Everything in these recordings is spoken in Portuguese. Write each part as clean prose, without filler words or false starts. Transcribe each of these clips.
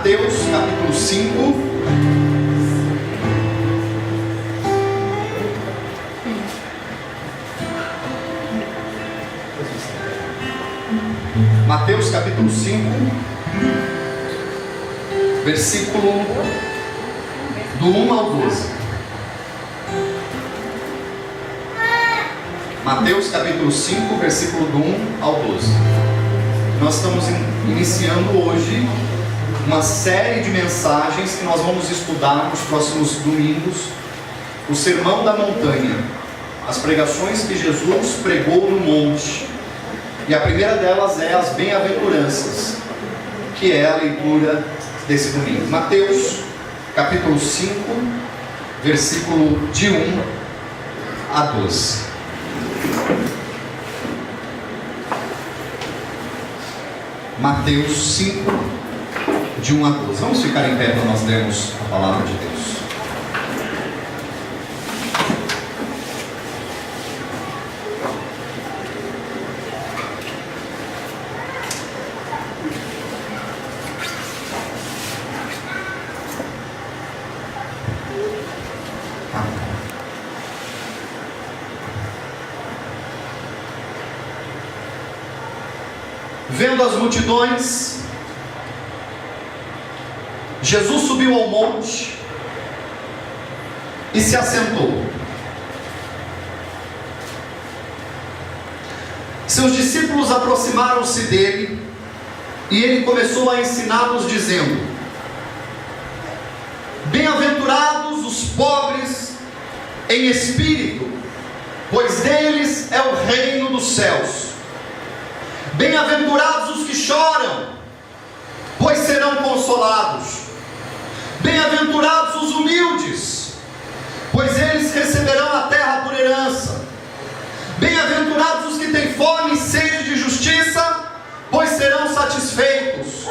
Mateus capítulo 5. Mateus capítulo 5, versículo do 1 ao 12. Mateus capítulo 5, versículo do 1 ao 12. Nós estamos iniciando hoje uma série de mensagens que nós vamos estudar nos próximos domingos. O Sermão da Montanha, as pregações que Jesus pregou no monte. E a primeira delas é as bem-aventuranças, que é a leitura desse domingo. Mateus capítulo 5, versículo de 1 a 12. Mateus 5, de 1 a 12. Vamos ficar em pé para nós lermos a palavra de Deus. Vendo as multidões, Jesus subiu ao monte e se assentou. Seus discípulos aproximaram-se dele e ele começou a ensiná-los, dizendo: Bem-aventurados os pobres em espírito, pois deles é o reino dos céus. Bem-aventurados os que choram, pois serão consolados. Bem-aventurados os humildes, pois eles receberão a terra por herança. Bem-aventurados os que têm fome e sede de justiça, pois serão satisfeitos.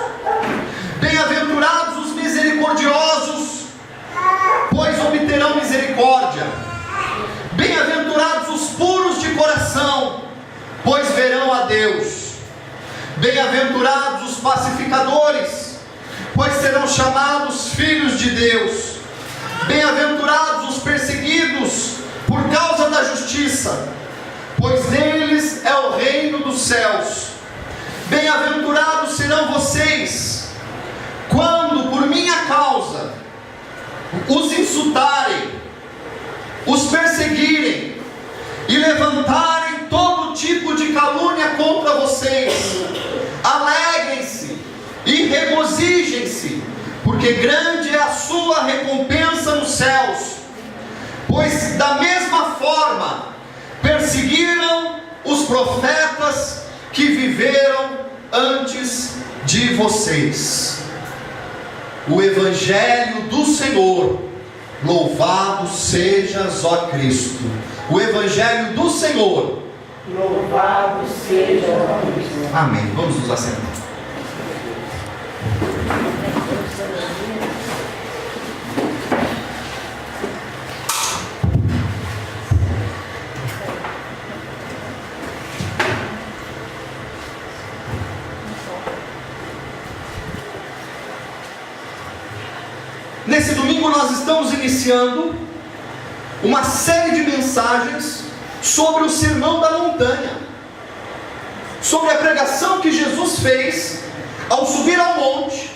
Bem-aventurados os misericordiosos, pois obterão misericórdia. Bem-aventurados os puros de coração, pois verão a Deus. Bem-aventurados os pacificadores, pois serão chamados filhos de Deus. Bem-aventurados os perseguidos por causa da justiça, pois deles é o reino dos céus. Bem-aventurados serão vocês, quando por minha causa os insultarem, os perseguirem e levantarem todo tipo de calúnia contra vocês. Alegrem-se e regozijem-se, porque grande é a sua recompensa nos céus, pois da mesma forma perseguiram os profetas que viveram antes de vocês. O Evangelho do Senhor. Louvado sejas, ó Cristo. O Evangelho do Senhor. Louvado seja ó Cristo. Amém. Vamos nos assentar. Nesse domingo nós estamos iniciando uma série de mensagens sobre o Sermão da Montanha, sobre a pregação que Jesus fez ao subir ao monte,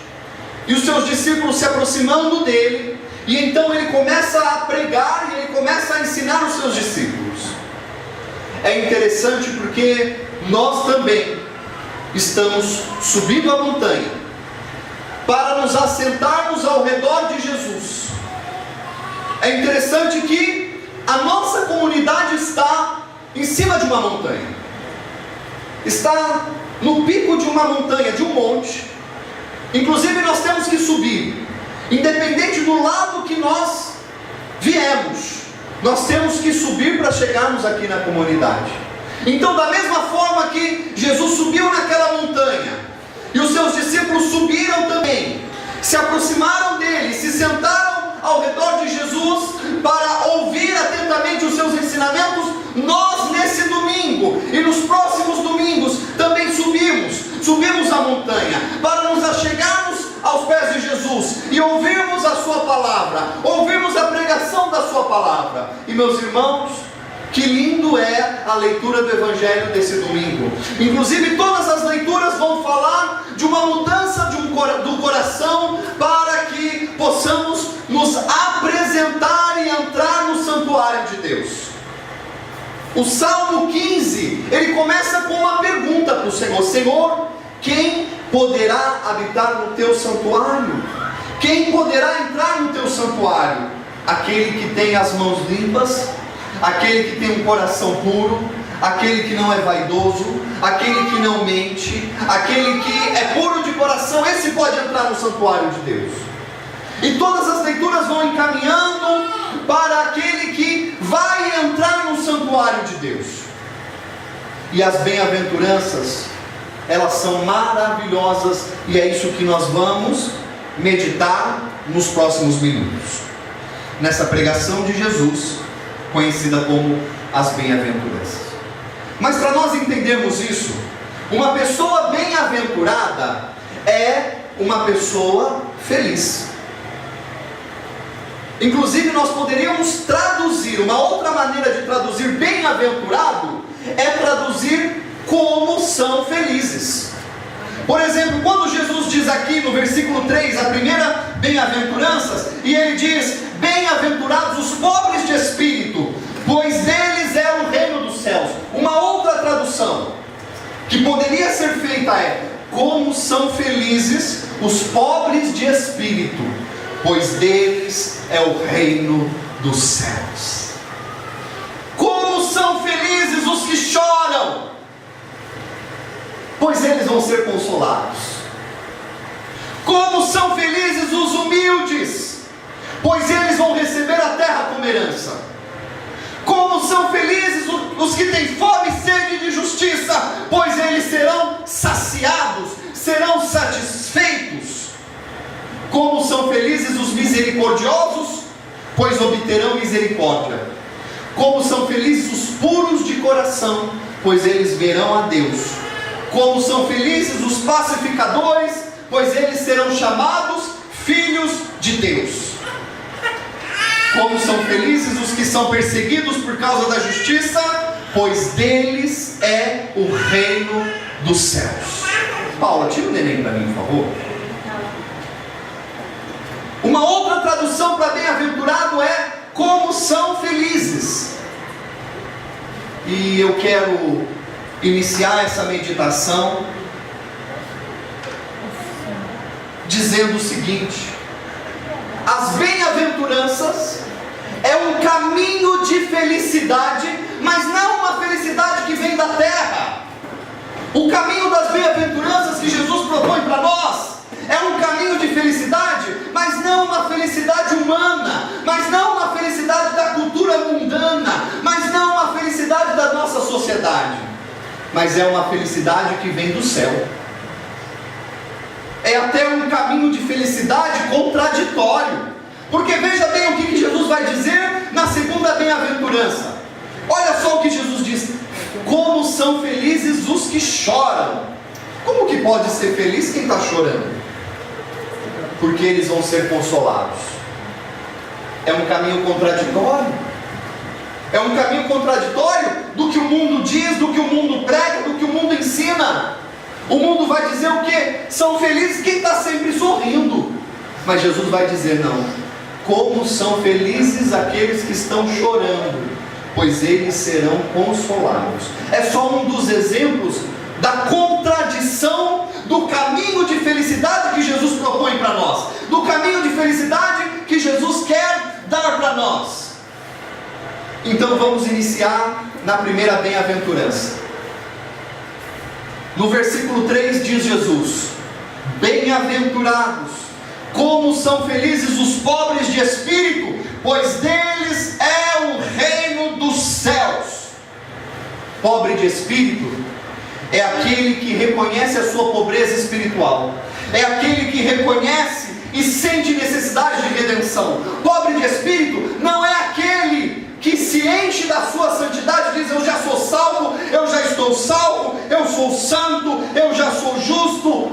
e os seus discípulos se aproximando dele, e então ele começa a pregar e ele começa a ensinar os seus discípulos. É interessante porque nós também estamos subindo a montanha para nos assentarmos ao redor de Jesus. É interessante que a nossa comunidade está em cima de uma montanha, está no pico de uma montanha, de um monte. Inclusive nós temos que subir, independente do lado que nós viemos, nós temos que subir para chegarmos aqui na comunidade. Então, da mesma forma que Jesus subiu naquela montanha, e os seus discípulos subiram também, se aproximaram dele, se sentaram ao redor de Jesus para ouvir atentamente os seus ensinamentos, nós nesse domingo e nos próximos domingos também subimos a montanha para nos achegarmos aos pés de e ouvirmos a sua palavra, ouvirmos a pregação da sua palavra. E meus irmãos, que lindo é a leitura do Evangelho desse domingo. Inclusive todas as leituras vão falar de uma mudança do coração, para que possamos nos apresentar e entrar no santuário de Deus. O Salmo 15, ele começa com uma pergunta para o Senhor: Senhor, quem poderá habitar no teu santuário? Quem poderá entrar no teu santuário? Aquele que tem as mãos limpas, aquele que tem um coração puro, aquele que não é vaidoso, aquele que não mente, aquele que é puro de coração. Esse pode entrar no santuário de Deus. E todas as leituras vão encaminhando para aquele que vai entrar no santuário de Deus. E as bem-aventuranças, elas são maravilhosas, e é isso que nós vamos meditar nos próximos minutos, nessa pregação de Jesus, conhecida como as bem-aventuranças. Mas para nós entendermos isso, uma pessoa bem-aventurada é uma pessoa feliz. Inclusive nós poderíamos traduzir, uma outra maneira de traduzir bem-aventurado é traduzir como são felizes. Por exemplo, quando Jesus diz aqui no versículo 3, a primeira bem-aventuranças, e ele diz: bem-aventurados os pobres de espírito, pois deles é o reino dos céus. Uma outra tradução que poderia ser feita é: como são felizes os pobres de espírito, pois deles é o reino dos céus. Como são felizes os que choram, pois eles vão ser consolados. Como são felizes os humildes, pois eles vão receber a terra como herança. Como são felizes os que têm fome e sede de justiça, pois eles serão saciados, serão satisfeitos. Como são felizes os misericordiosos, pois obterão misericórdia. Como são felizes os puros de coração, pois eles verão a Deus. Como são felizes os pacificadores, pois eles serão chamados filhos de Deus. Como são felizes os que são perseguidos por causa da justiça, pois deles é o reino dos céus. Paula, tira o neném para mim, por favor. Uma outra tradução para bem-aventurado é: como são felizes. E eu quero iniciar essa meditação dizendo o seguinte: as bem-aventuranças é um caminho de felicidade, mas não uma felicidade que vem da terra. O caminho das bem-aventuranças que Jesus propõe para nós é um caminho de felicidade, mas não uma felicidade humana, mas não uma felicidade da cultura mundana, mas não uma felicidade da nossa sociedade, mas é uma felicidade que vem do céu. É até um caminho de felicidade contraditório, porque veja bem o que Jesus vai dizer na segunda bem-aventurança. Olha só o que Jesus diz: como são felizes os que choram. Como que pode ser feliz quem está chorando? Porque eles vão ser consolados. É um caminho contraditório. É um caminho contraditório do que o mundo diz, do que o mundo prega, do que o mundo ensina. O mundo vai dizer o quê? São felizes quem está sempre sorrindo. Mas Jesus vai dizer: não. Como são felizes aqueles que estão chorando, pois eles serão consolados. É só um dos exemplos da contradição do caminho de felicidade que Jesus propõe para nós, do caminho de felicidade que Jesus quer dar para nós. Então vamos iniciar na primeira bem-aventurança. No versículo 3 diz Jesus: bem-aventurados, como são felizes os pobres de espírito, pois deles é o reino dos céus. Pobre de espírito é aquele que reconhece a sua pobreza espiritual, é aquele que reconhece e sente necessidade de redenção. Pobre de espírito não é aquele que se enche da sua santidade e diz: eu já sou salvo, eu já estou salvo, eu sou santo, eu já sou justo.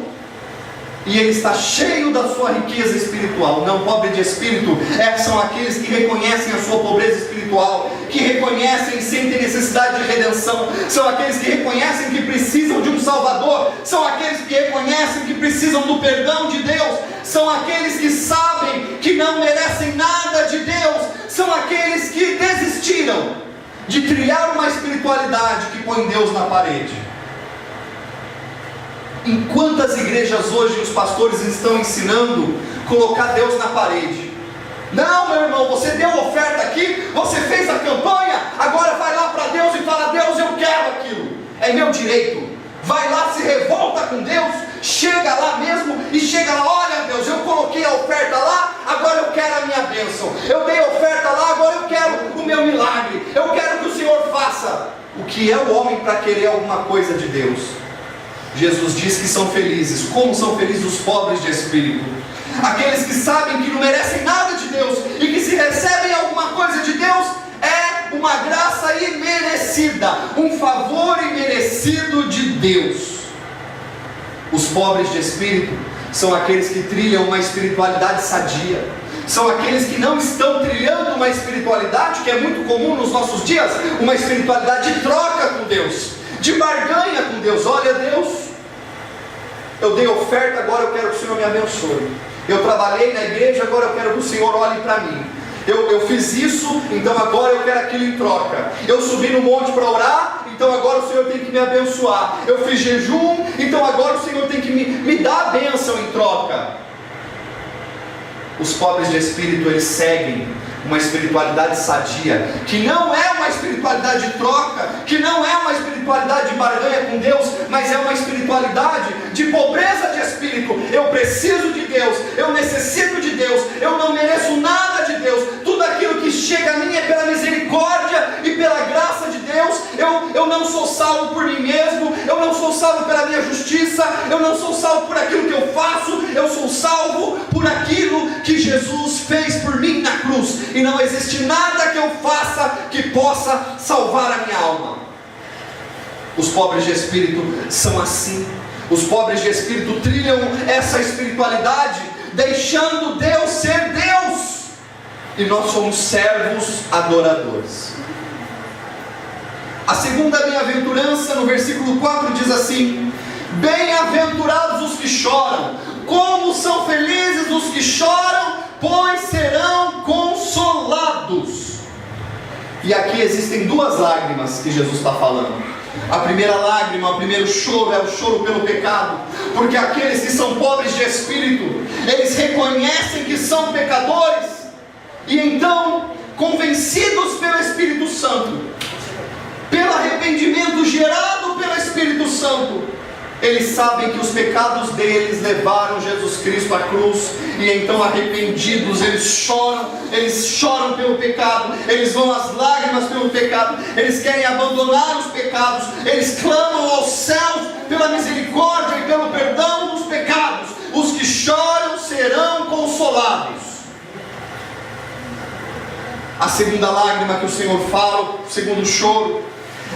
e ele está cheio da sua riqueza espiritual. Não, pobre de espírito são aqueles que reconhecem a sua pobreza espiritual, que reconhecem e sentem necessidade de redenção, são aqueles que reconhecem que precisam de um Salvador, são aqueles que reconhecem que precisam do perdão de Deus, são aqueles que sabem que não merecem nada de Deus, são aqueles que desistiram de trilhar uma espiritualidade que põe Deus na parede. Em quantas igrejas hoje os pastores estão ensinando colocar Deus na parede? Não, meu irmão, você deu oferta aqui, você fez a campanha, agora vai lá para Deus e fala: Deus, eu quero aquilo, é meu direito. Vai lá, se revolta com Deus, chega lá mesmo e chega lá: olha Deus, eu coloquei a oferta lá, agora eu quero a minha bênção, eu dei a oferta lá, agora eu quero o meu milagre, eu quero que o Senhor faça. O que é o homem para querer alguma coisa de Deus? Jesus diz que são felizes. Como são felizes os pobres de espírito? Aqueles que sabem que não merecem nada de Deus, e que se recebem alguma coisa de Deus, é uma graça imerecida, um favor imerecido de Deus. Os pobres de espírito são aqueles que trilham uma espiritualidade sadia, são aqueles que não estão trilhando uma espiritualidade que é muito comum nos nossos dias, uma espiritualidade de troca com Deus, de barganha com Deus. Olha Deus, eu dei oferta, agora eu quero que o Senhor me abençoe. Eu trabalhei na igreja, agora eu quero que o Senhor olhe para mim. Eu fiz isso, então agora eu quero aquilo em troca. Eu subi no monte para orar, então agora o Senhor tem que me abençoar. Eu fiz jejum, então agora o Senhor tem que me dar a bênção em troca. Os pobres de espírito, eles seguem uma espiritualidade sadia, que não é uma espiritualidade de troca, que não é uma espiritualidade de barganha com Deus, mas é uma espiritualidade de pobreza de espírito. Eu preciso de Deus, eu necessito de Deus, eu não mereço nada de Deus, tudo aquilo que chega a mim é pela misericórdia e pela graça de Deus. Eu não sou salvo por mim mesmo, eu não sou salvo pela minha justiça, eu não sou salvo por aquilo que eu faço, eu sou salvo por aquilo que Jesus fez por mim na cruz. E não existe nada que eu faça que possa salvar a minha alma. Os pobres de espírito são assim. Os pobres de espírito trilham essa espiritualidade, deixando Deus ser Deus, e nós somos servos adoradores. A segunda bem-aventurança, no versículo 4, diz assim: bem-aventurados os que choram. Como são felizes os que choram, pois serão consolados. E aqui existem duas lágrimas que Jesus está falando. A primeira lágrima, o primeiro choro, é o choro pelo pecado, porque aqueles que são pobres de espírito, eles reconhecem que são pecadores, e então, convencidos pelo Espírito Santo, pelo arrependimento gerado pelo Espírito Santo, eles sabem que os pecados deles levaram Jesus Cristo à cruz, e então arrependidos eles choram pelo pecado, eles vão às lágrimas pelo pecado, eles querem abandonar os pecados, eles clamam aos céus pela misericórdia e pelo perdão dos pecados. Os que choram serão consolados. A segunda lágrima que o Senhor fala, o segundo choro,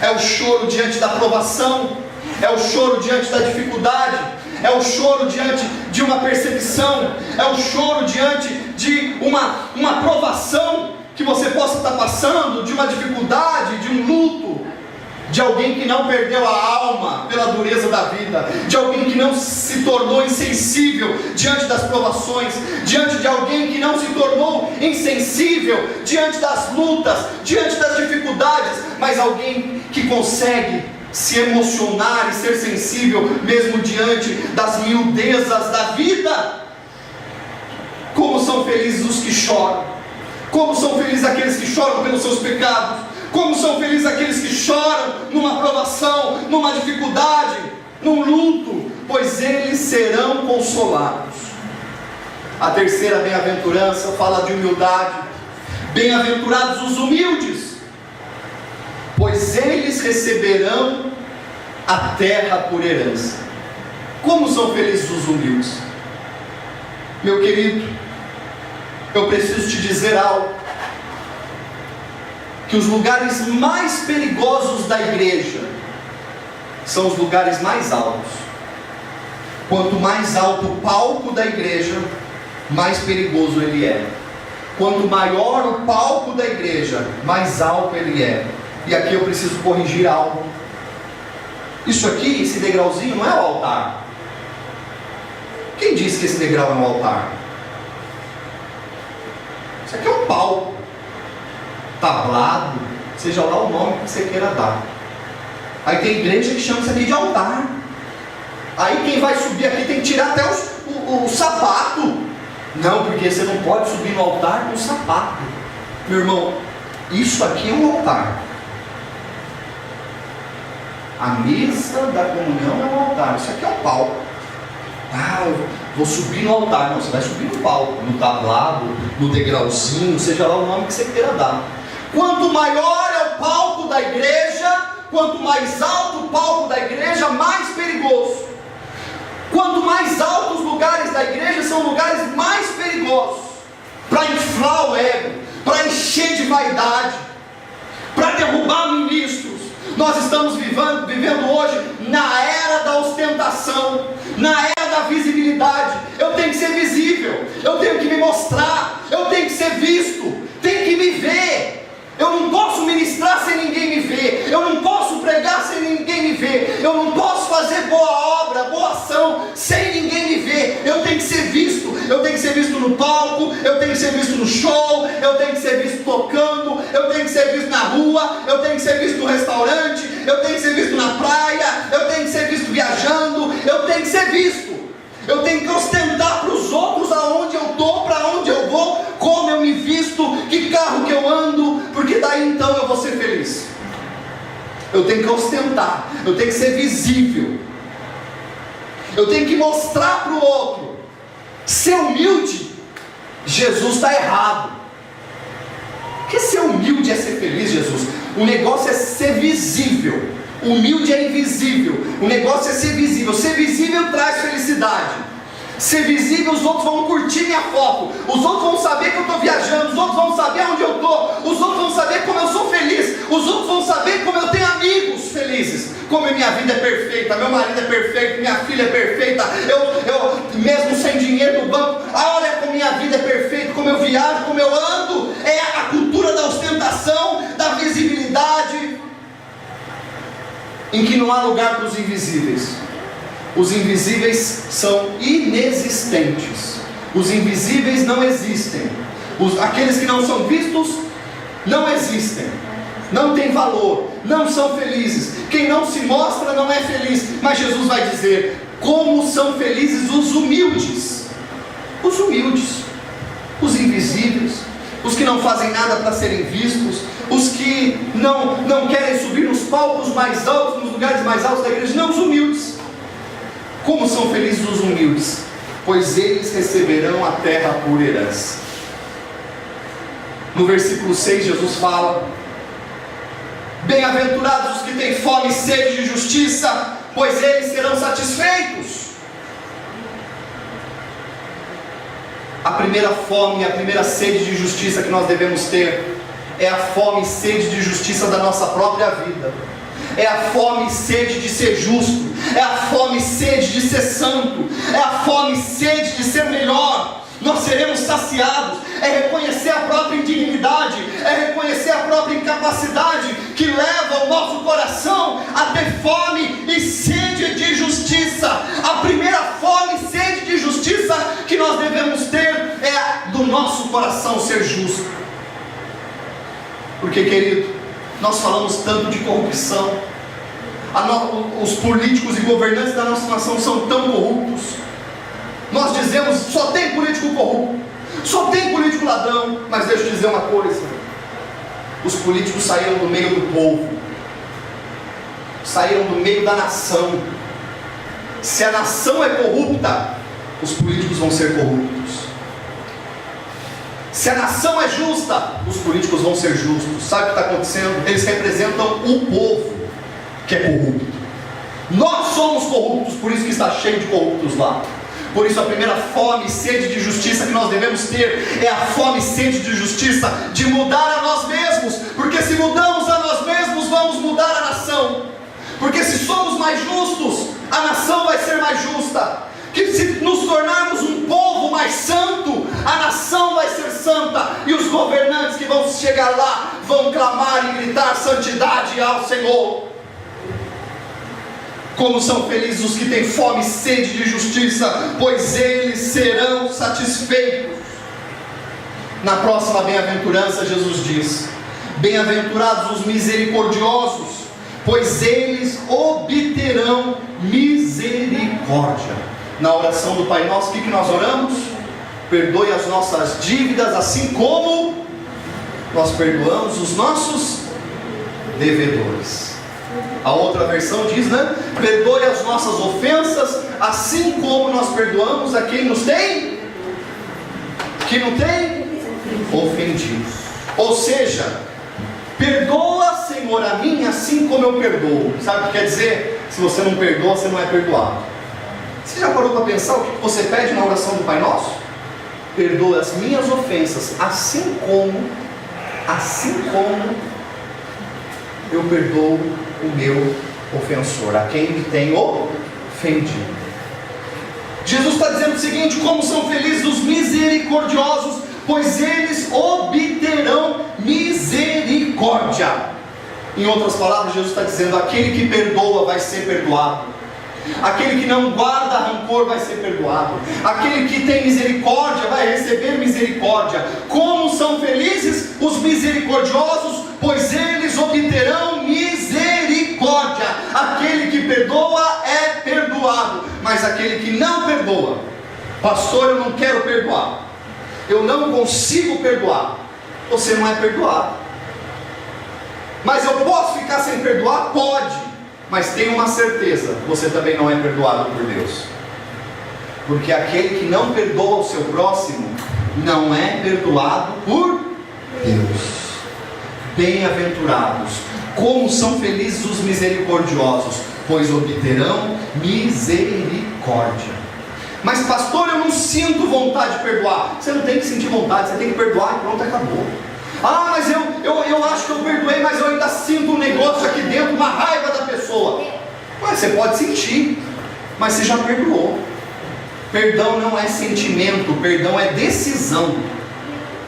é o choro diante da provação, é o choro diante da dificuldade, é o choro diante de uma perseguição, é o choro diante de uma provação que você possa estar passando, de uma dificuldade, de um luto, de alguém que não perdeu a alma pela dureza da vida, de alguém que não se tornou insensível diante das provações, diante de alguém que não se tornou insensível diante das lutas, diante das dificuldades, mas alguém que consegue se emocionar e ser sensível mesmo diante das miudezas da vida. Como são felizes os que choram, como são felizes aqueles que choram pelos seus pecados, como são felizes aqueles que choram numa provação, numa dificuldade, num luto, pois eles serão consolados. A terceira bem-aventurança fala de humildade. Bem-aventurados os humildes, pois eles receberão a terra por herança. Como são felizes os humildes? Meu querido, eu preciso te dizer algo, que os lugares mais perigosos da igreja são os lugares mais altos. Quanto mais alto o palco da igreja, mais perigoso ele é. Quanto maior o palco da igreja, mais alto ele é. E aqui eu preciso corrigir algo. Isso aqui, esse degrauzinho, não é o altar. Quem disse que esse degrau é um altar? Isso aqui é um palco, tablado, seja lá o nome que você queira dar. Aí tem igreja que chama isso aqui de altar. Aí quem vai subir aqui tem que tirar até o sapato. Não, porque você não pode subir no altar com sapato. Meu irmão, isso aqui é um altar. A mesa da comunhão é um altar. Isso aqui é um palco. Eu vou subir no altar. Não, você vai subir no palco, no tablado, no degrauzinho, seja lá o nome que você queira dar. Quanto maior é o palco da igreja, quanto mais alto o palco da igreja, mais perigoso. Quanto mais altos os lugares da igreja, são lugares mais perigosos, para inflar o ego, para encher de vaidade, para derrubar ministros. Nós estamos vivendo hoje na era da ostentação, na era da visibilidade. Eu tenho que ser visível, eu tenho que me mostrar, eu tenho que ser visto, tem que me ver. Eu não posso ministrar sem ninguém me ver, eu não posso pregar sem ninguém me ver, eu não posso fazer boa obra, boa ação sem ninguém me ver. Eu tenho que ser visto, eu tenho que ser visto no palco, eu tenho que ser visto no show, eu tenho que ser visto tocando, eu tenho que ser visto na rua, eu tenho que ser visto no restaurante, eu tenho que ser visto na praia, eu tenho que ser visto viajando, eu tenho que ser visto. Eu tenho que ostentar para os outros aonde eu estou, para onde eu vou, como eu me visto, que carro que eu ando, porque daí então eu vou ser feliz. Eu tenho que ostentar, eu tenho que ser visível, eu tenho que mostrar para o outro. Ser humilde, Jesus está errado. Porque ser humilde é ser feliz, Jesus. O negócio é ser visível. Humilde é invisível, o negócio é ser visível. Ser visível traz felicidade. Ser visível, os outros vão curtir minha foto, os outros vão saber que eu estou viajando, os outros vão saber onde eu estou, os outros vão saber como eu sou feliz, os outros vão saber como eu tenho amigos felizes, como minha vida é perfeita, meu marido é perfeito, minha filha é perfeita, eu mesmo sem dinheiro no banco, olha como minha vida é perfeita, como eu viajo, como eu ando. É a cultura da ostentação, da visibilidade, em que não há lugar para os invisíveis. Os invisíveis são inexistentes. Os invisíveis não existem. Aqueles que não são vistos não existem, não tem valor, não são felizes. Quem não se mostra não é feliz. Mas Jesus vai dizer: como são felizes os humildes. Os humildes, os invisíveis, os que não fazem nada para serem vistos, os que não querem subir nos palcos mais altos, nos lugares mais altos da igreja. Não, os humildes. Como são felizes os humildes? Pois eles receberão a terra por herança. No versículo 6 Jesus fala: bem-aventurados os que têm fome e sede de justiça, pois eles serão satisfeitos. A primeira fome e a primeira sede de justiça que nós devemos ter é a fome e sede de justiça da nossa própria vida. É a fome e sede de ser justo, é a fome e sede de ser santo, é a fome e sede de ser melhor. Nós seremos saciados. É reconhecer a própria indignidade, é reconhecer a própria incapacidade, que leva o nosso coração a ter fome e sede de justiça. A primeira fome e sede de justiça que nós devemos ter é a do nosso coração ser justo. Porque, querido, nós falamos tanto de corrupção, os políticos e governantes da nossa nação são tão corruptos. Nós dizemos: só tem político corrupto, só tem político ladrão. Mas deixa eu dizer uma coisa: os políticos saíram do meio do povo, saíram do meio da nação. Se a nação é corrupta, os políticos vão ser corruptos. Se a nação é justa, os políticos vão ser justos. Sabe o que está acontecendo? Eles representam o povo que é corrupto. Nós somos corruptos, por isso que está cheio de corruptos lá. Por isso a primeira fome e sede de justiça que nós devemos ter é a fome e sede de justiça, de mudar a nós mesmos. Porque se mudamos a nós mesmos, vamos mudar a nação. Porque se somos mais justos, a nação vai ser mais justa. que se nos tornarmos um povo mais santo, a nação vai ser santa, e os governantes que vão chegar lá vão clamar e gritar santidade ao Senhor. Como são felizes os que têm fome e sede de justiça, pois eles serão satisfeitos. Na próxima bem-aventurança, Jesus diz: bem-aventurados os misericordiosos, pois eles obterão misericórdia. Na oração do Pai Nosso, o que nós oramos? Perdoe as nossas dívidas, assim como nós perdoamos os nossos devedores. A outra versão diz, né? Perdoe as nossas ofensas, assim como nós perdoamos a quem nos tem, que não tem ofendido. Ou seja, perdoa, Senhor, a mim, assim como eu perdoo. Sabe o que quer dizer? Se você não perdoa, você não é perdoado. Você já parou para pensar o que você pede na oração do Pai Nosso? Perdoa as minhas ofensas, assim como eu perdoo o meu ofensor, a quem me tem ofendido. Jesus está dizendo o seguinte: como são felizes os misericordiosos, pois eles obterão misericórdia. Em outras palavras, Jesus está dizendo: aquele que perdoa vai ser perdoado, aquele que não guarda rancor vai ser perdoado, aquele que tem misericórdia vai receber misericórdia. Como são felizes os misericordiosos, pois eles obterão misericórdia. Aquele que perdoa é perdoado, mas aquele que não perdoa, pastor, eu não quero perdoar, eu não consigo perdoar. Você não é perdoado. Mas eu posso ficar sem perdoar? Pode, mas tenha uma certeza: você também não é perdoado por Deus. Porque aquele que não perdoa o seu próximo não é perdoado por Deus. Bem-aventurados, como são felizes os misericordiosos, pois obterão misericórdia. Mas pastor, eu não sinto vontade de perdoar. Você não tem que sentir vontade, você tem que perdoar e pronto, acabou. Ah, mas eu acho que eu perdoei, mas eu ainda sinto um negócio aqui dentro, uma raiva da pessoa. Mas você pode sentir, mas você já perdoou. Perdão não é sentimento, perdão é decisão.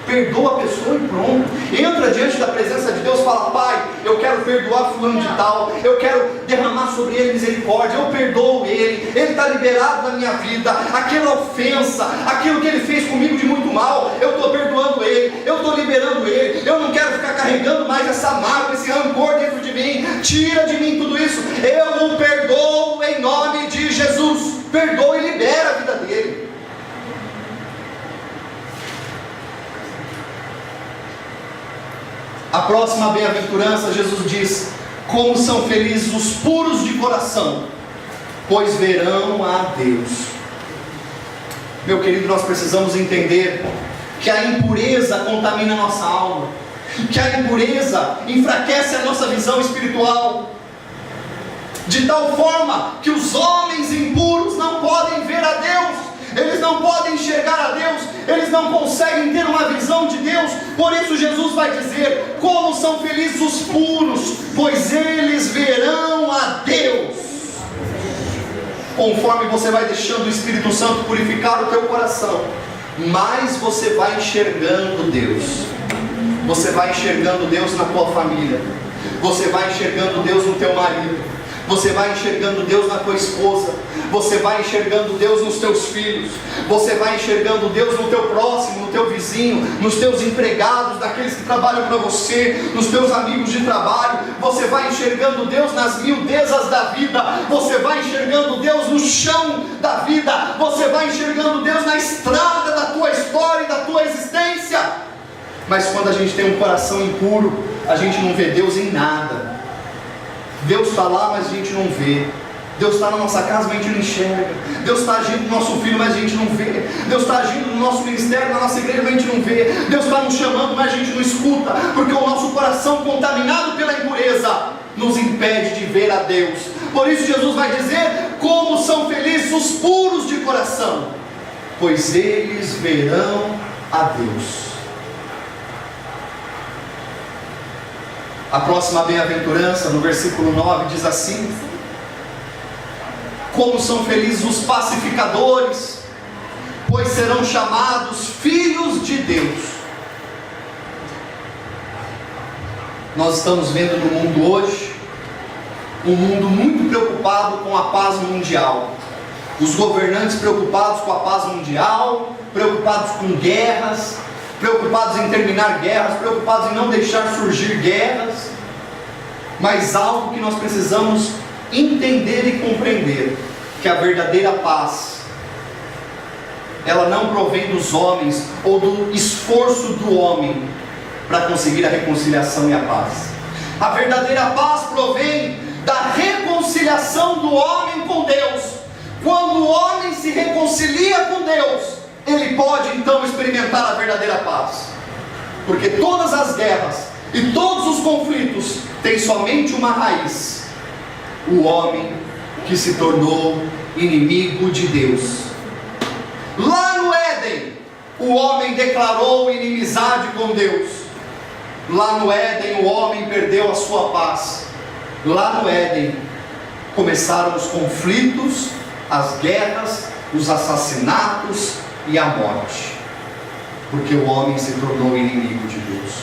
Perdoa a pessoa e pronto. Entra diante da presença de Deus, fala: Pai, eu quero perdoar fulano de tal, eu quero derramar sobre ele misericórdia, eu perdoo ele está liberado da minha vida, aquela ofensa, aquilo que ele fez comigo de muito mal, eu estou perdoando ele, eu estou liberando ele, eu não quero ficar carregando mais essa mágoa, esse rancor dentro de mim, tira de mim tudo isso, eu o perdoo em nome de Jesus. Perdoa e libera a vida dele. A próxima bem-aventurança, Jesus diz: como são felizes os puros de coração, pois verão a Deus. Meu querido, nós precisamos entender que a impureza contamina a nossa alma, que a impureza enfraquece a nossa visão espiritual, de tal forma que os homens impuros não podem ver a Deus, eles não podem enxergar a Deus, eles não conseguem ter uma visão de Deus. Por isso Jesus vai dizer: como são felizes os puros, pois eles verão a Deus. Conforme você vai deixando o Espírito Santo purificar o teu coração, mais você vai enxergando Deus. Você vai enxergando Deus na tua família, você vai enxergando Deus no teu marido, você vai enxergando Deus na tua esposa, você vai enxergando Deus nos teus filhos, você vai enxergando Deus no teu próximo, no teu vizinho, nos teus empregados, daqueles que trabalham para você, nos teus amigos de trabalho. Você vai enxergando Deus nas miudezas da vida, você vai enxergando Deus no chão da vida, você vai enxergando Deus na estrada da tua história e da tua existência. Mas quando a gente tem um coração impuro, a gente não vê Deus em nada. Deus está lá, mas a gente não vê. Deus está na nossa casa, mas a gente não enxerga. Deus está agindo no nosso filho, mas a gente não vê. Deus está agindo no nosso ministério, na nossa igreja, mas a gente não vê. Deus está nos chamando, mas a gente não escuta, porque o nosso coração contaminado pela impureza nos impede de ver a Deus. Por isso Jesus vai dizer: como são felizes os puros de coração, pois eles verão a Deus. A próxima bem-aventurança, no versículo 9, diz assim: Como são felizes os pacificadores, pois serão chamados filhos de Deus. Nós estamos vendo no mundo hoje um mundo muito preocupado com a paz mundial. Os governantes preocupados com a paz mundial, preocupados com guerras, preocupados em terminar guerras, preocupados em não deixar surgir guerras. Mas algo que nós precisamos entender e compreender, que a verdadeira paz, ela não provém dos homens ou do esforço do homem para conseguir a reconciliação e a paz. A verdadeira paz provém da reconciliação do homem com Deus. Quando o homem se reconcilia com Deus, ele pode então experimentar a verdadeira paz. Porque todas as guerras e todos os conflitos têm somente uma raiz: o homem que se tornou inimigo de Deus. Lá no Éden, o homem declarou inimizade com Deus. Lá no Éden, o homem perdeu a sua paz. Lá no Éden, começaram os conflitos, as guerras, os assassinatos e a morte, porque o homem se tornou inimigo de Deus.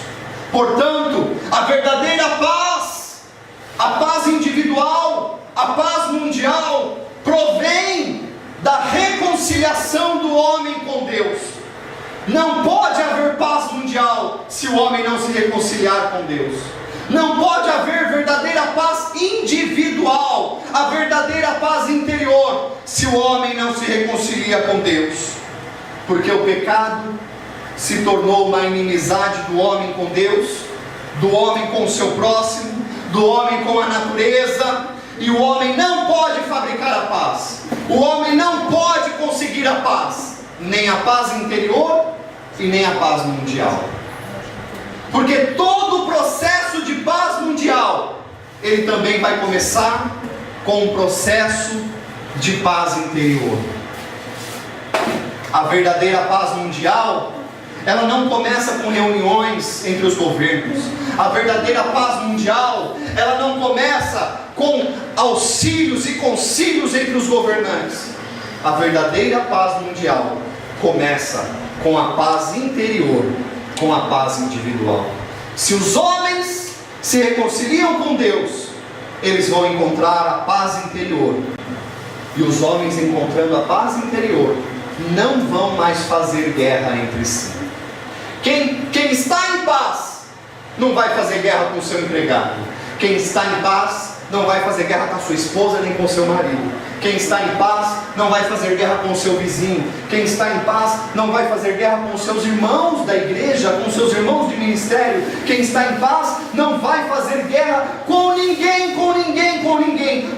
Portanto, a verdadeira paz, a paz individual, a paz mundial, provém da reconciliação do homem com Deus. Não pode haver paz mundial se o homem não se reconciliar com Deus. Não pode haver verdadeira paz individual, a verdadeira paz interior, se o homem não se reconcilia com Deus. Porque o pecado se tornou uma inimizade do homem com Deus, do homem com o seu próximo, do homem com a natureza, e o homem não pode fabricar a paz. O homem não pode conseguir a paz, nem a paz interior e nem a paz mundial. Porque todo o processo de paz mundial, ele também vai começar com um processo de paz interior. A verdadeira paz mundial, ela não começa com reuniões entre os governos. A verdadeira paz mundial, ela não começa com auxílios e concílios entre os governantes. A verdadeira paz mundial começa com a paz interior, com a paz individual. Se os homens se reconciliam com Deus, eles vão encontrar a paz interior. E os homens encontrando a paz interior, não vão mais fazer guerra entre si. Quem está em paz, não vai fazer guerra com o seu empregado. Quem está em paz, não vai fazer guerra com a sua esposa nem com o seu marido. Quem está em paz, não vai fazer guerra com o seu vizinho. Quem está em paz, não vai fazer guerra com os seus irmãos da igreja, com os seus irmãos de ministério. Quem está em paz, não vai fazer guerra com ninguém,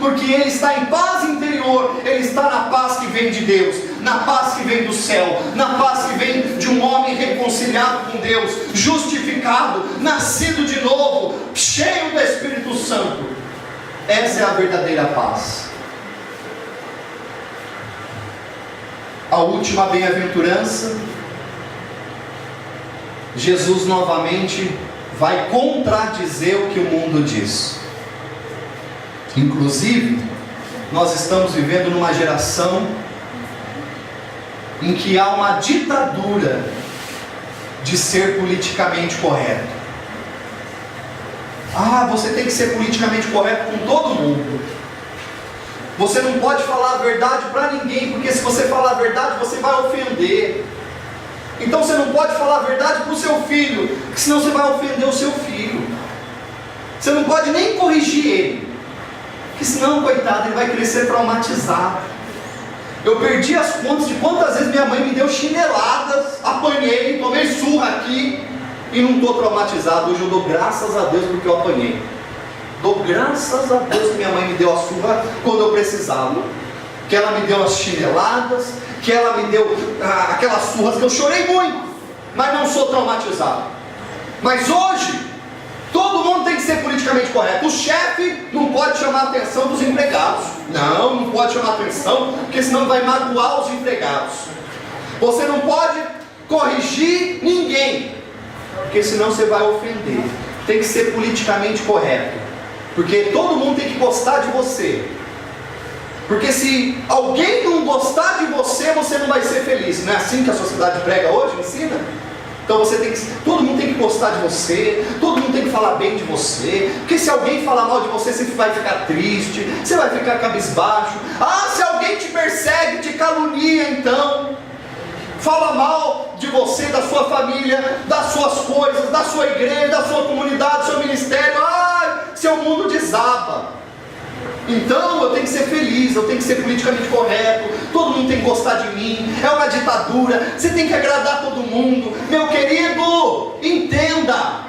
porque ele está em paz interior, ele está na paz que vem de Deus, na paz que vem do céu, na paz que vem de um homem reconciliado com Deus, justificado, nascido de novo, cheio do Espírito Santo. Essa é a verdadeira paz. A última bem-aventurança, Jesus novamente vai contradizer o que o mundo diz. Inclusive, nós estamos vivendo numa geração em que há uma ditadura de ser politicamente correto. Você tem que ser politicamente correto com todo mundo. Você não pode falar a verdade para ninguém, porque se você falar a verdade, você vai ofender. Então você não pode falar a verdade para o seu filho, porque senão você vai ofender o seu filho. Você não pode nem corrigir ele, porque senão, coitado, ele vai crescer traumatizado. Eu perdi as contas de quantas vezes minha mãe me deu chineladas, apanhei, tomei surra aqui, e não estou traumatizado. Hoje eu dou graças a Deus porque eu apanhei. Dou graças a Deus que minha mãe me deu a surra quando eu precisava, que ela me deu as chineladas, que ela me deu aquelas surras que eu chorei muito, mas não sou traumatizado. Mas hoje, todo mundo tem que ser politicamente correto. O chefe não pode chamar a atenção dos empregados. Não pode chamar a atenção, porque senão vai magoar os empregados. Você não pode corrigir ninguém, porque senão você vai ofender. Tem que ser politicamente correto, porque todo mundo tem que gostar de você. Porque se alguém não gostar de você, você não vai ser feliz. Não é assim que a sociedade prega hoje, ensina? Então todo mundo tem que gostar de você, todo mundo tem que falar bem de você, porque se alguém falar mal de você, você vai ficar triste, você vai ficar cabisbaixo. Ah, se alguém te persegue, te calunia, então fala mal de você, da sua família, das suas coisas, da sua igreja, da sua comunidade, do seu ministério, seu mundo desaba. Então eu tenho que ser feliz, eu tenho que ser politicamente correto, todo mundo tem que gostar de mim, é uma ditadura, você tem que agradar todo mundo. Meu querido, entenda,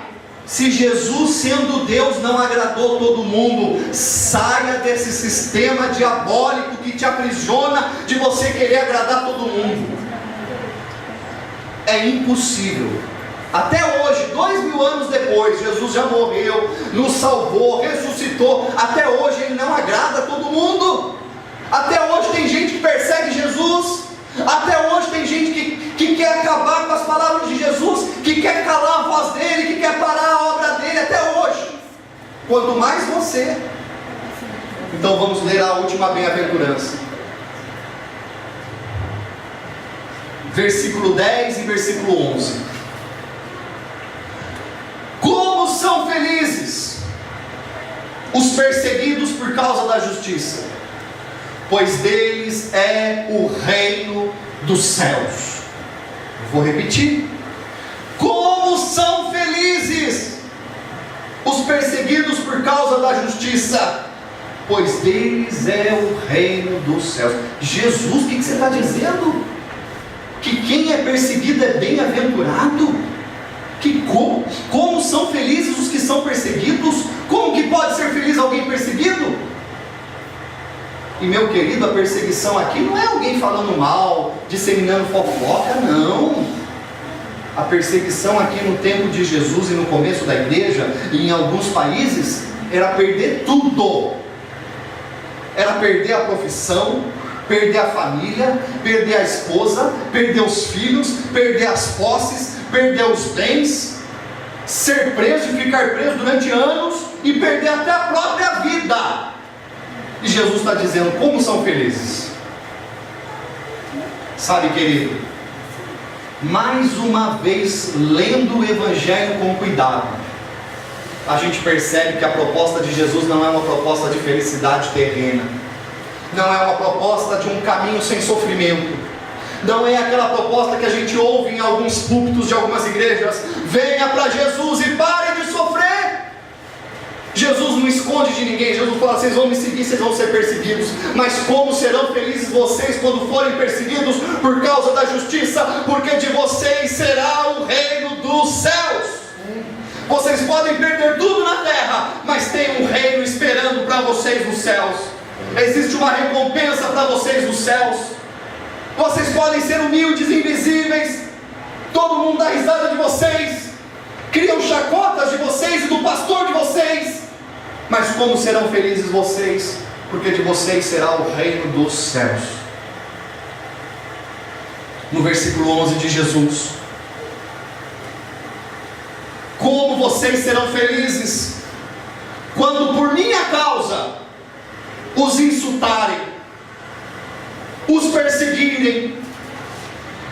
se Jesus sendo Deus não agradou todo mundo, saia desse sistema diabólico que te aprisiona de você querer agradar todo mundo. É impossível. Até hoje, 2000 anos depois, Jesus já morreu, nos salvou, ressuscitou. Até hoje Ele não agrada todo mundo. Até hoje tem gente que persegue Jesus. Até hoje tem gente que quer acabar com as palavras de Jesus, que quer calar a voz dele, que quer parar a obra dele. Até hoje. Quanto mais você. Então vamos ler a última bem-aventurança. Versículo 10 e versículo 11. Como são felizes os perseguidos por causa da justiça, pois deles é o reino dos céus. Vou repetir. Como são felizes os perseguidos por causa da justiça, pois deles é o reino dos céus. Jesus, o que você está dizendo? Que quem é perseguido é bem-aventurado? Como são felizes os que são perseguidos? Como que pode ser feliz alguém perseguido? E meu querido, a perseguição aqui não é alguém falando mal, disseminando fofoca, não. A perseguição aqui no tempo de Jesus e no começo da igreja, e em alguns países, era perder tudo. Era perder a profissão, perder a família, perder a esposa, perder os filhos, perder as posses, perder os bens, ser preso e ficar preso durante anos e perder até a própria vida. E Jesus está dizendo, como são felizes. Sabe, querido, mais uma vez, lendo o Evangelho com cuidado, a gente percebe que a proposta de Jesus não é uma proposta de felicidade terrena, não é uma proposta de um caminho sem sofrimento, não é aquela proposta que a gente ouve em alguns púlpitos de algumas igrejas: venha para Jesus e pare de sofrer. Jesus não esconde de ninguém. Jesus fala: vocês vão me seguir, vocês vão ser perseguidos, mas como serão felizes vocês quando forem perseguidos por causa da justiça, porque de vocês será o reino dos céus. Vocês podem perder tudo na terra, mas tem um reino esperando para vocês nos céus. Existe uma recompensa para vocês nos céus. Vocês podem ser humildes, invisíveis, todo mundo dá risada de vocês, criam chacotas de vocês e do pastor de vocês, mas como serão felizes vocês, porque de vocês será o reino dos céus. No versículo 11 de Jesus: como vocês serão felizes quando por minha causa os insultarem, os perseguirem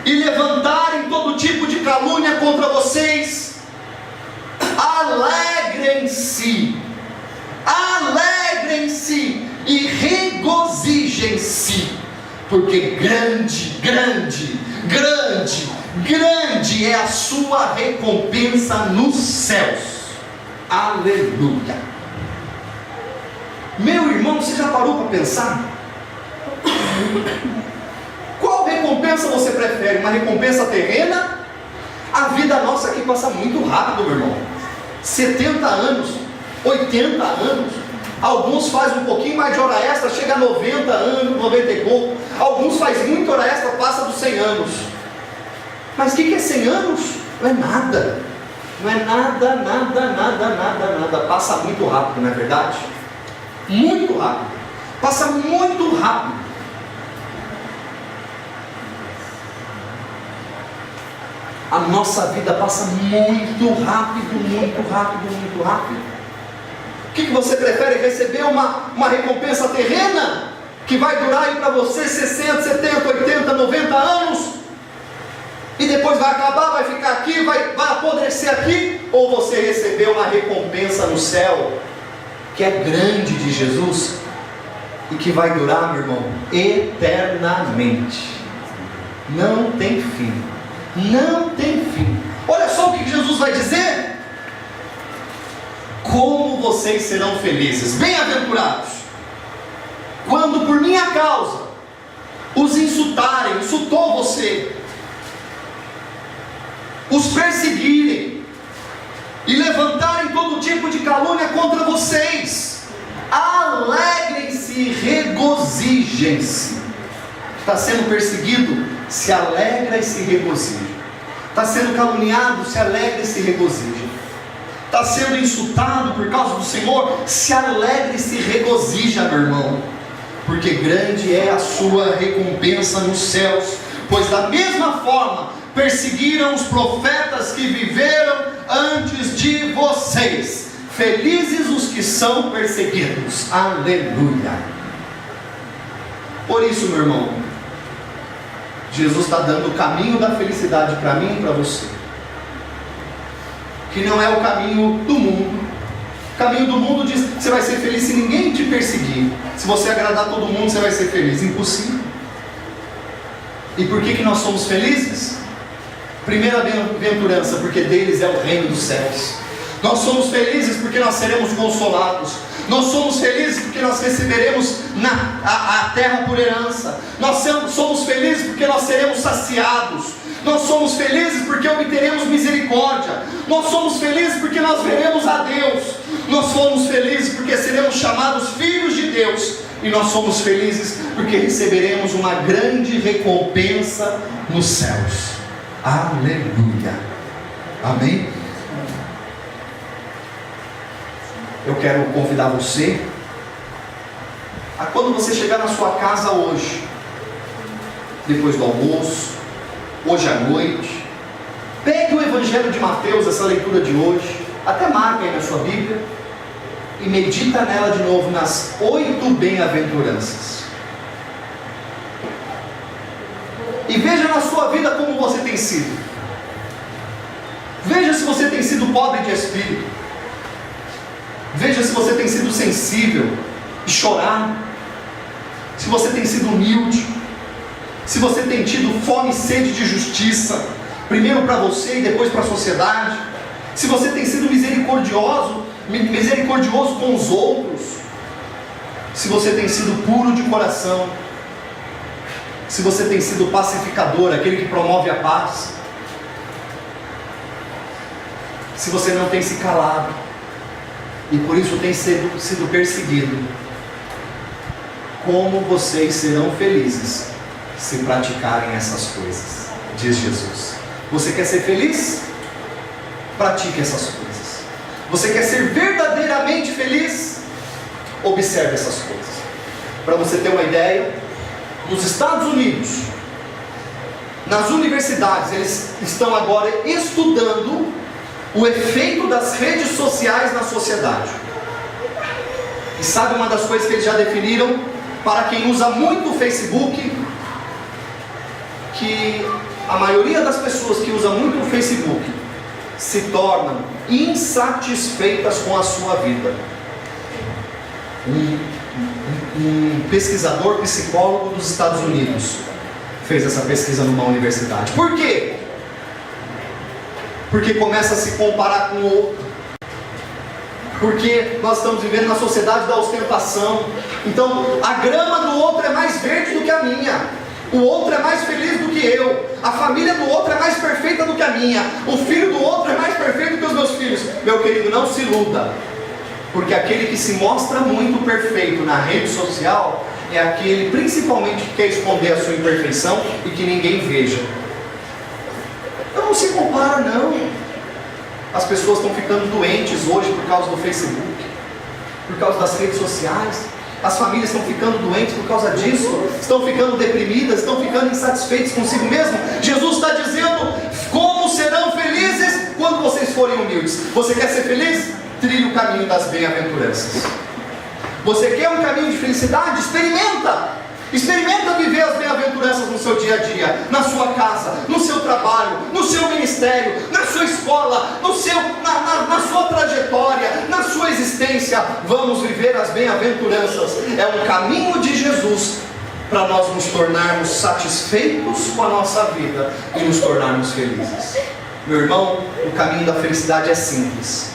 e levantarem todo tipo de calúnia contra vocês. Alegrem-se, alegrem-se e regozijem-se, porque grande é a sua recompensa nos céus. Aleluia. Meu irmão, você já parou para pensar? Qual recompensa você prefere? Uma recompensa terrena? A vida nossa aqui passa muito rápido, meu irmão. 70 anos, 80 anos. Alguns fazem um pouquinho mais de hora extra, chega a 90 anos, 90 e pouco. Alguns fazem muita hora extra, passa dos 100 anos. Mas o que é 100 anos? Não é nada. Não é nada. Passa muito rápido, não é verdade? Muito rápido. Passa muito rápido. A nossa vida passa muito rápido. O que você prefere? Receber uma recompensa terrena? que vai durar aí para você 60, 70, 80, 90 anos, e depois vai acabar, vai ficar aqui, vai apodrecer aqui? Ou você recebeu uma recompensa no céu, que é grande, de Jesus, e que vai durar, meu irmão, eternamente? Não tem fim, não tem fim. Olha só o que Jesus vai dizer: como vocês serão felizes, bem-aventurados, quando por minha causa os insultarem, insultou você, os perseguirem e levantarem todo tipo de calúnia contra vocês. Alegrem-se e regozijem-se. Está sendo perseguido? Se alegra e se regozija. Está sendo caluniado? Se alegra e se regozija. Está sendo insultado por causa do Senhor? Se alegra e se regozija, meu irmão, porque grande é a sua recompensa nos céus. Pois da mesma forma perseguiram os profetas que viveram antes de vocês. Felizes os que são perseguidos. Aleluia. Por isso, meu irmão, Jesus está dando o caminho da felicidade para mim e para você, que não é o caminho do mundo. O caminho do mundo diz que você vai ser feliz se ninguém te perseguir. Se você agradar todo mundo, você vai ser feliz. Impossível. E por que nós somos felizes? Primeira bem-aventurança, porque deles é o reino dos céus. Nós somos felizes porque nós seremos consolados. Nós somos felizes porque nós receberemos a terra por herança. Nós somos felizes porque nós seremos saciados. Nós somos felizes porque obteremos misericórdia. Nós somos felizes porque nós veremos a Deus. Nós somos felizes porque seremos chamados filhos de Deus. E nós somos felizes porque receberemos uma grande recompensa nos céus. Aleluia. Amém? Eu quero convidar você a, quando você chegar na sua casa hoje, depois do almoço, hoje à noite, pegue o Evangelho de Mateus, essa leitura de hoje, até marca aí na sua Bíblia, e medita nela de novo, nas 8 bem-aventuranças. E veja na sua vida como você tem sido. Veja se você tem sido pobre de espírito. Veja se você tem sido sensível e chorado. Se você tem sido humilde. Se você tem tido fome e sede de justiça, primeiro para você e depois para a sociedade. Se você tem sido misericordioso com os outros. Se você tem sido puro de coração. Se você tem sido pacificador, aquele que promove a paz. Se você não tem se calado e por isso tem sido perseguido, como vocês serão felizes se praticarem essas coisas, diz Jesus. Você quer ser feliz? Pratique essas coisas. Você quer ser verdadeiramente feliz? Observe essas coisas. Para você ter uma ideia, nos Estados Unidos, nas universidades, eles estão agora estudando o efeito das redes sociais na sociedade. E sabe uma das coisas que eles já definiram para quem usa muito o Facebook? Que a maioria das pessoas que usa muito o Facebook se tornam insatisfeitas com a sua vida. Um pesquisador, psicólogo dos Estados Unidos fez essa pesquisa numa universidade. Por quê? Porque começa a se comparar com o outro. Porque nós estamos vivendo na sociedade da ostentação. Então a grama do outro é mais verde do que a minha. O outro é mais feliz do que eu. A família do outro é mais perfeita do que a minha. O filho do outro é mais perfeito do que os meus filhos. Meu querido, não se iluda. Porque aquele que se mostra muito perfeito na rede social é aquele principalmente que quer esconder a sua imperfeição e que ninguém veja. Então não se compara não. As pessoas estão ficando doentes hoje por causa do Facebook, por causa das redes sociais. As famílias estão ficando doentes por causa disso, estão ficando deprimidas, estão ficando insatisfeitas consigo mesmo. Jesus está dizendo: como serão felizes quando vocês forem humildes? Você quer ser feliz? Trilhe o caminho das bem-aventuranças. Você quer um caminho de felicidade? Experimenta! Experimenta viver as bem-aventuranças no seu dia a dia, na sua casa, no seu trabalho, no seu ministério, na sua escola, na sua trajetória, na sua existência. Vamos viver as bem-aventuranças. É um caminho de Jesus para nós nos tornarmos satisfeitos com a nossa vida e nos tornarmos felizes. Meu irmão, o caminho da felicidade é simples.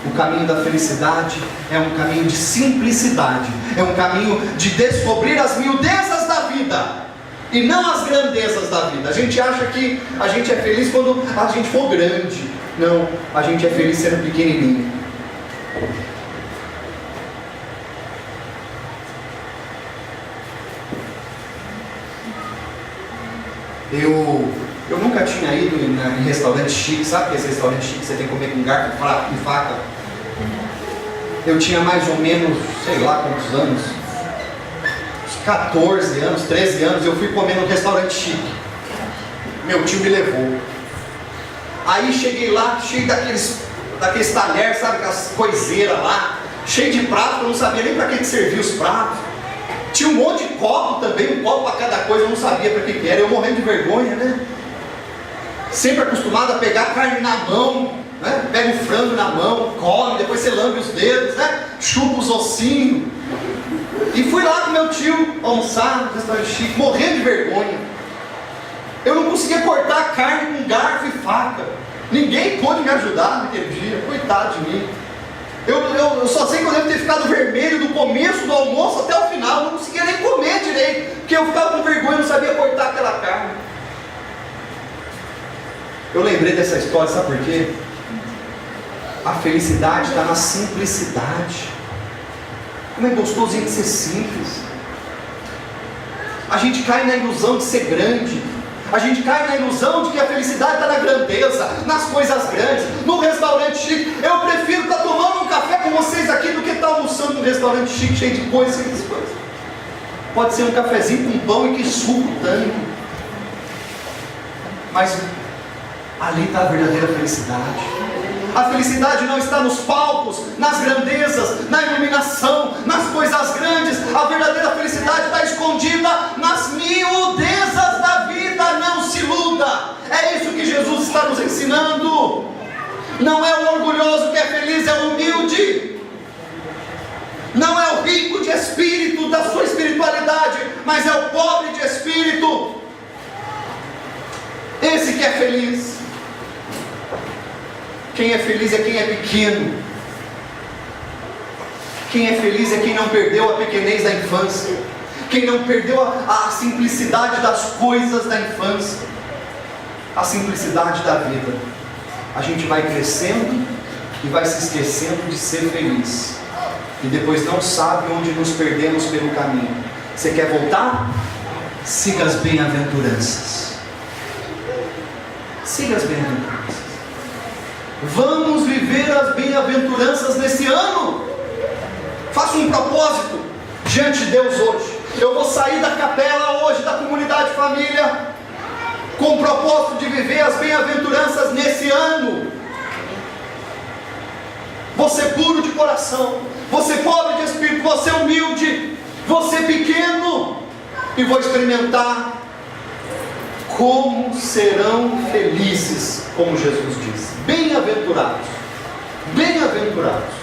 O caminho da felicidade é um caminho de simplicidade, é um caminho de descobrir as miudezas da vida e não as grandezas da vida. A gente acha que a gente é feliz quando a gente for grande. Não, a gente é feliz sendo pequenininho. Eu nunca tinha ido em restaurante chique. Sabe esse restaurante chique que você tem que comer com garfo e faca? Eu tinha mais ou menos, sei lá quantos anos, 14 anos, 13 anos. Eu fui comer num restaurante chique. Meu tio me levou. Aí cheguei lá, cheio daqueles talheres, sabe, aquelas coiseiras lá, cheio de prato. Eu não sabia nem para que servia os pratos. Tinha um monte de copo também, um copo para cada coisa. Eu não sabia para que era. Eu morrendo de vergonha, né? Sempre acostumado a pegar carne na mão, né? Pega o frango na mão, come, depois você lambe os dedos, né? Chupa os ossinhos. E fui lá com meu tio almoçar no restaurante chique, morrendo de vergonha. Eu não conseguia cortar a carne com garfo e faca. Ninguém pôde me ajudar naquele dia, coitado de mim. Eu só sei que eu devo ter ficado vermelho do começo do almoço até o final. Eu não conseguia nem comer direito, porque eu ficava com vergonha, não sabia cortar aquela carne. Eu lembrei dessa história, sabe por quê? A felicidade está na simplicidade. Como é gostosinho de ser simples. A gente cai na ilusão de ser grande. A gente cai na ilusão de que a felicidade está na grandeza, nas coisas grandes, no restaurante chique. Eu prefiro estar tomando um café com vocês aqui do que estar almoçando num restaurante chique cheio de coisas, simples coisas. Pode ser um cafezinho com pão e que suco tanto. Mas ali está a verdadeira felicidade. A felicidade não está nos palcos, nas grandezas, na iluminação, nas coisas grandes. A verdadeira felicidade está escondida nas miudezas da vida. Não se iluda. É isso que Jesus está nos ensinando. Não é o orgulhoso que é feliz, é o humilde. Não é o rico de espírito, da sua espiritualidade, mas é o pobre de espírito. Esse que é feliz. Quem é feliz é quem é pequeno. Quem é feliz é quem não perdeu a pequenez da infância. Quem não perdeu a simplicidade das coisas da infância. A simplicidade da vida. A gente vai crescendo e vai se esquecendo de ser feliz. E depois não sabe onde nos perdemos pelo caminho. Você quer voltar? Siga as bem-aventuranças. Siga as bem-aventuranças. Vamos viver as bem-aventuranças nesse ano. Faça um propósito diante de Deus hoje. Eu vou sair da capela hoje, da comunidade família, com o propósito de viver as bem-aventuranças nesse ano. Você puro de coração, você pobre de espírito, você humilde, você pequeno, e vou experimentar como serão felizes, como Jesus disse. Bem-aventurados, bem-aventurados.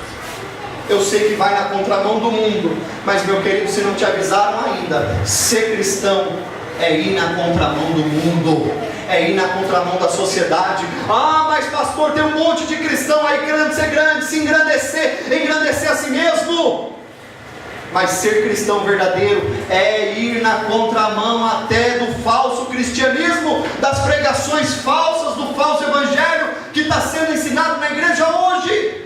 Eu sei que vai na contramão do mundo, mas meu querido, se não te avisaram ainda, ser cristão é ir na contramão do mundo, é ir na contramão da sociedade. Ah, mas pastor, tem um monte de cristão aí querendo ser grande, se engrandecer a si mesmo. Mas ser cristão verdadeiro é ir na contramão até do falso cristianismo, das pregações falsas, do falso evangelho que está sendo ensinado na igreja hoje.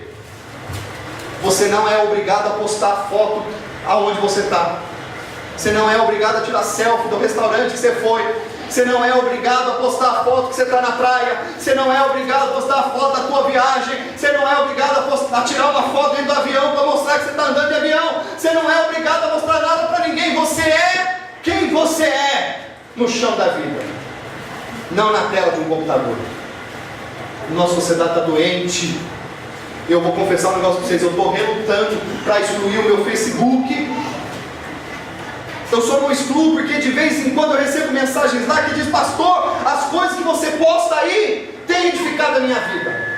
Você não é obrigado a postar foto aonde você está. Você não é obrigado a tirar selfie do restaurante que você foi. Você não é obrigado a postar a foto que você está na praia. Você não é obrigado a postar a foto da tua viagem. Você não é obrigado a tirar uma foto dentro do avião para mostrar que você está andando de avião. Você não é obrigado a mostrar nada para ninguém. Você é quem você é no chão da vida, não na tela de um computador. Nossa sociedade está doente. Eu vou confessar um negócio para vocês. Eu estou relutando para excluir o meu Facebook. Eu só não excluo porque de vez em quando eu recebo mensagens lá que diz: pastor, as coisas que você posta aí têm edificado a minha vida.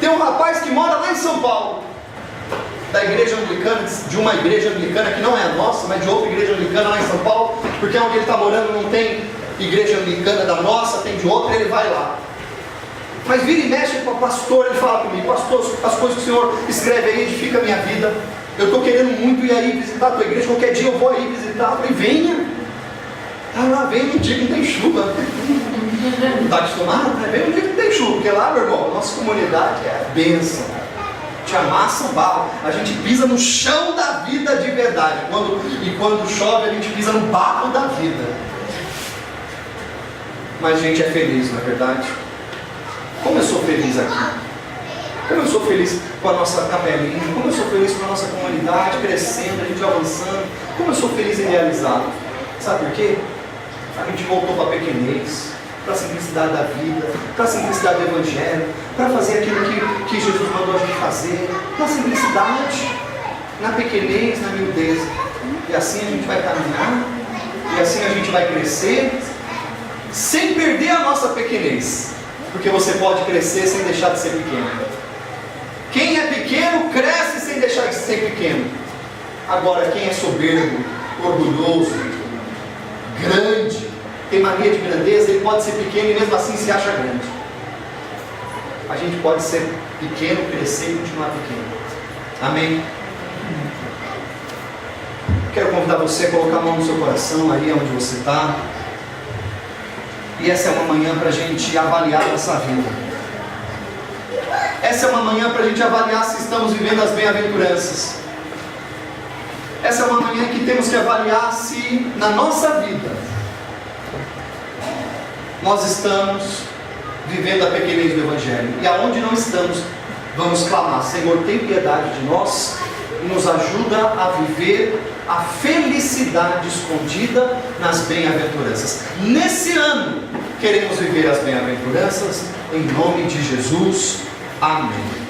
Tem um rapaz que mora lá em São Paulo, da igreja anglicana, de uma igreja anglicana que não é a nossa, mas de outra igreja anglicana lá em São Paulo, porque onde ele está morando não tem igreja anglicana da nossa, tem de outra, ele vai lá. Mas vira e mexe com o pastor, ele fala comigo: pastor, as coisas que o senhor escreve aí edificam a minha vida. Eu estou querendo muito ir aí visitar a tua igreja, qualquer dia eu vou aí visitar. Eu falei: venha. Ah, vem no dia que não tem chuva. Não está acostumado? Vem no dia que não tem chuva, porque lá, meu irmão, a nossa comunidade é bênção. Te amassa o barro. A gente pisa no chão da vida de verdade. Quando chove, a gente pisa no barro da vida. Mas a gente é feliz, não é verdade? Como eu sou feliz aqui. Como eu sou feliz com a nossa capelinha. Como eu sou feliz com a nossa comunidade crescendo, a gente avançando. Como eu sou feliz e realizado. Sabe por quê? A gente voltou para a pequenez, para a simplicidade da vida, para a simplicidade do Evangelho, para fazer aquilo que Jesus mandou a gente fazer, na simplicidade, na pequenez, na miudez. E assim a gente vai caminhar, e assim a gente vai crescer, sem perder a nossa pequenez, porque você pode crescer sem deixar de ser pequeno. Quem é pequeno, cresce sem deixar de ser pequeno. Agora, quem é soberbo, orgulhoso, grande, tem mania de grandeza, ele pode ser pequeno e mesmo assim se acha grande. A gente pode ser pequeno, crescer e continuar pequeno. Amém? Quero convidar você a colocar a mão no seu coração, aí onde você está. E essa é uma manhã para a gente avaliar a nossa vida. Essa é uma manhã para a gente avaliar se estamos vivendo as bem-aventuranças. Essa é uma manhã que temos que avaliar se na nossa vida nós estamos vivendo a pequenez do Evangelho. E aonde não estamos, vamos clamar: Senhor, tem piedade de nós e nos ajuda a viver a felicidade escondida nas bem-aventuranças. Nesse ano, queremos viver as bem-aventuranças, em nome de Jesus. Amém.